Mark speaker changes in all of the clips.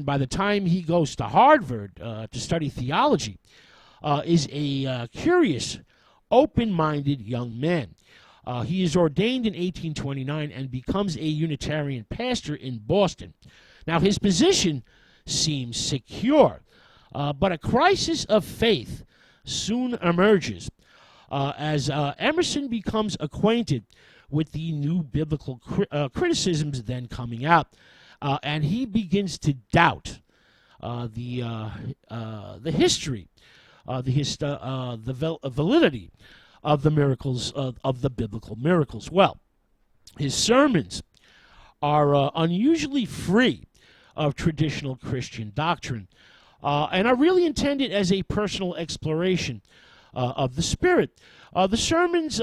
Speaker 1: by the time he goes to Harvard to study theology, is a curious, open-minded young man. He is ordained in 1829 and becomes a Unitarian pastor in Boston. Now, his position seems secure, but a crisis of faith soon emerges as Emerson becomes acquainted with the new biblical criticisms then coming out, and he begins to doubt the history, the validity of the miracles, of the biblical miracles. Well, his sermons are unusually free of traditional Christian doctrine, and are really intended as a personal exploration of the Spirit. The sermons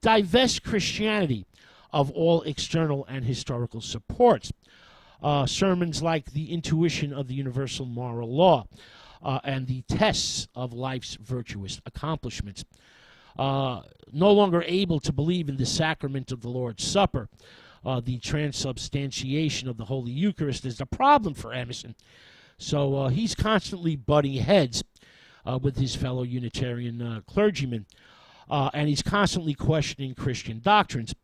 Speaker 1: divest Christianity of all external and historical supports. Sermons like the intuition of the universal moral law and the tests of life's virtuous accomplishments. No longer able to believe in the sacrament of the Lord's Supper, the transubstantiation of the Holy Eucharist is a problem for Emerson. So he's constantly butting heads with his fellow Unitarian clergymen, and he's constantly questioning Christian doctrines.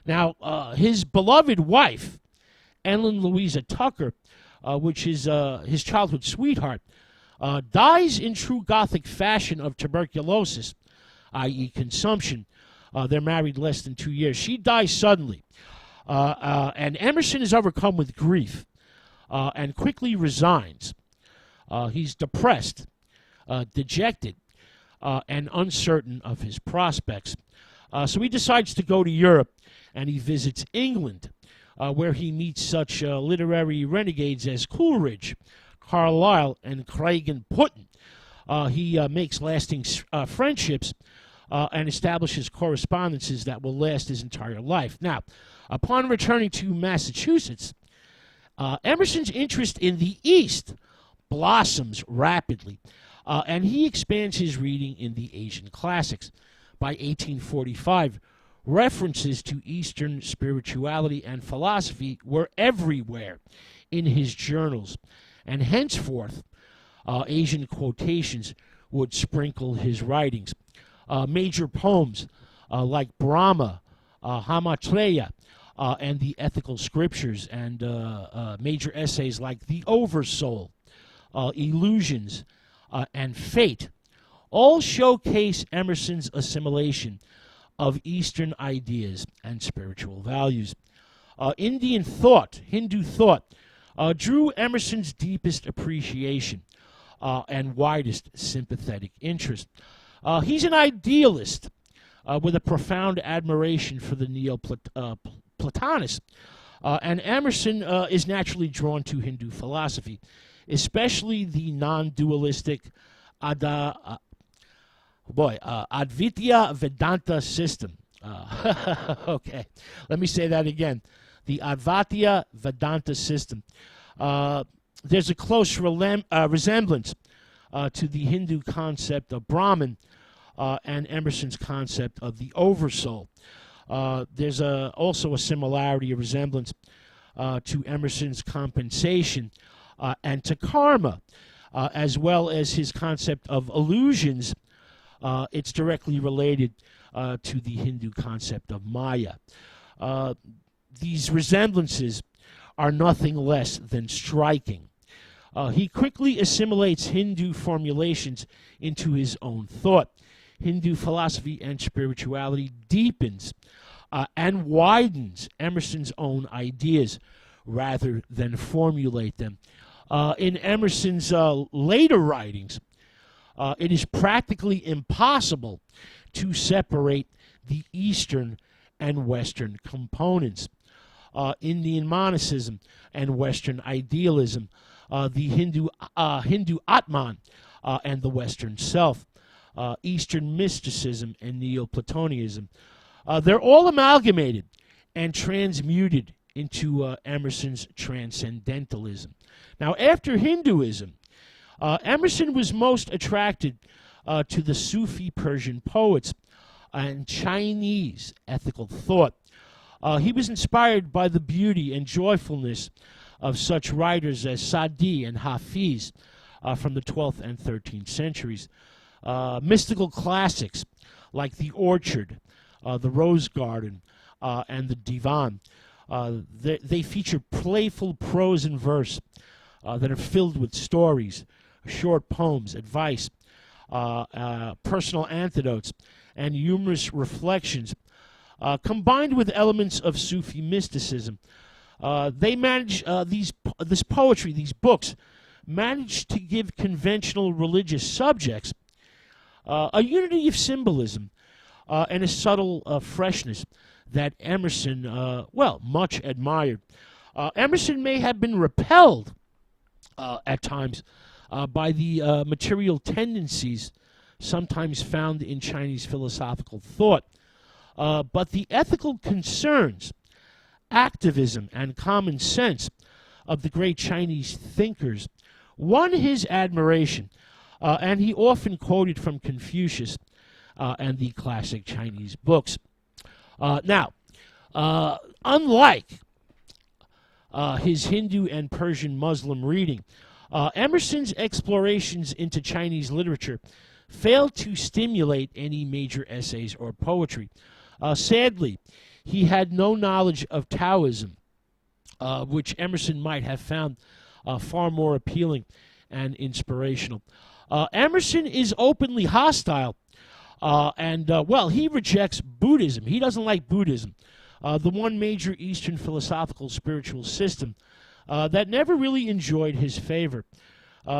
Speaker 1: Now, his beloved wife, Ellen Louisa Tucker, which is his childhood sweetheart, dies in true Gothic fashion of tuberculosis, i.e. consumption. They're married less than 2 years. She dies suddenly, and Emerson is overcome with grief and quickly resigns. He's depressed, dejected, and uncertain of his prospects. So he decides to go to Europe, and he visits England, where he meets such literary renegades as Coleridge, Carlyle, and Craigen Putnam. He makes lasting friendships and establishes correspondences that will last his entire life. Now, upon returning to Massachusetts, Emerson's interest in the East blossoms rapidly, and he expands his reading in the Asian classics. By 1845, references to Eastern spirituality and philosophy were everywhere in his journals, and henceforth, Asian quotations would sprinkle his writings. Major poems like Brahma, Hamatreya, and the ethical scriptures, and major essays like The Oversoul, Illusions, and Fate, all showcase Emerson's assimilation of Eastern ideas and spiritual values. Indian thought, Hindu thought, drew Emerson's deepest appreciation and widest sympathetic interest. He's an idealist with a profound admiration for the Neoplatonists, and Emerson is naturally drawn to Hindu philosophy, especially the non-dualistic Advaita Vedanta system. Okay, let me say that again. The Advaita Vedanta system. There's a close resemblance to the Hindu concept of Brahman and Emerson's concept of the Oversoul. There's also a similarity, a resemblance to Emerson's compensation and to karma, as well as his concept of illusions. It's directly related to the Hindu concept of Maya. These resemblances are nothing less than striking. He quickly assimilates Hindu formulations into his own thought. Hindu philosophy and spirituality deepens and widens Emerson's own ideas rather than formulate them. In Emerson's later writings, it is practically impossible to separate the Eastern and Western components. Indian monism and Western idealism, the Hindu Atman and the Western self, Eastern mysticism and Neoplatonism. They're all amalgamated and transmuted into Emerson's transcendentalism. Now, after Hinduism, Emerson was most attracted to the Sufi Persian poets and Chinese ethical thought. He was inspired by the beauty and joyfulness of such writers as Sadi and Hafiz from the 12th and 13th centuries. Mystical classics like The Orchard, The Rose Garden, and The Divan. They feature playful prose and verse that are filled with stories, short poems, advice, personal anecdotes, and humorous reflections, combined with elements of Sufi mysticism. They manage this poetry, these books, manage to give conventional religious subjects a unity of symbolism and a subtle freshness that Emerson, much admired. Emerson may have been repelled at times by the material tendencies sometimes found in Chinese philosophical thought, but the ethical concerns, activism, and common sense of the great Chinese thinkers won his admiration, and he often quoted from Confucius and the classic Chinese books. Now, unlike his Hindu and Persian Muslim reading, Emerson's explorations into Chinese literature failed to stimulate any major essays or poetry. Sadly, he had no knowledge of Taoism, which Emerson might have found far more appealing and inspirational. Emerson is openly hostile, and he rejects Buddhism. He doesn't like Buddhism, the one major Eastern philosophical spiritual system that never really enjoyed his favor,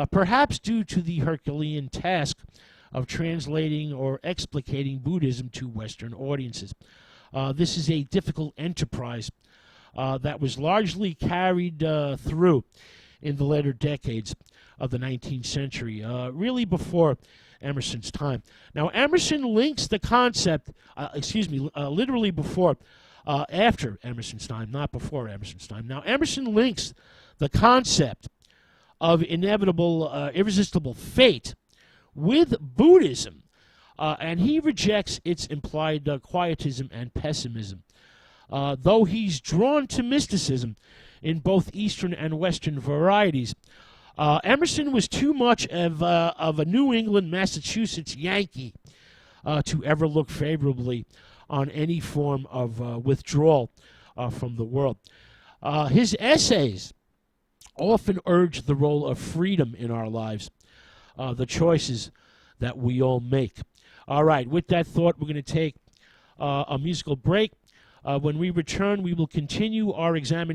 Speaker 1: perhaps due to the Herculean task of translating or explicating Buddhism to Western audiences. This is a difficult enterprise that was largely carried through in the later decades of the 19th century, really before Emerson's time. Now, Emerson links the concept, literally before, after Emerson's time, not before Emerson's time. Now, Emerson links the concept of inevitable, irresistible fate with Buddhism, and he rejects its implied quietism and pessimism. Though he's drawn to mysticism in both Eastern and Western varieties, Emerson was too much of a New England, Massachusetts Yankee to ever look favorably on any form of withdrawal from the world. His essays often urge the role of freedom in our lives, the choices that we all make. All right, with that thought, we're going to take a musical break. When we return, we will continue our examination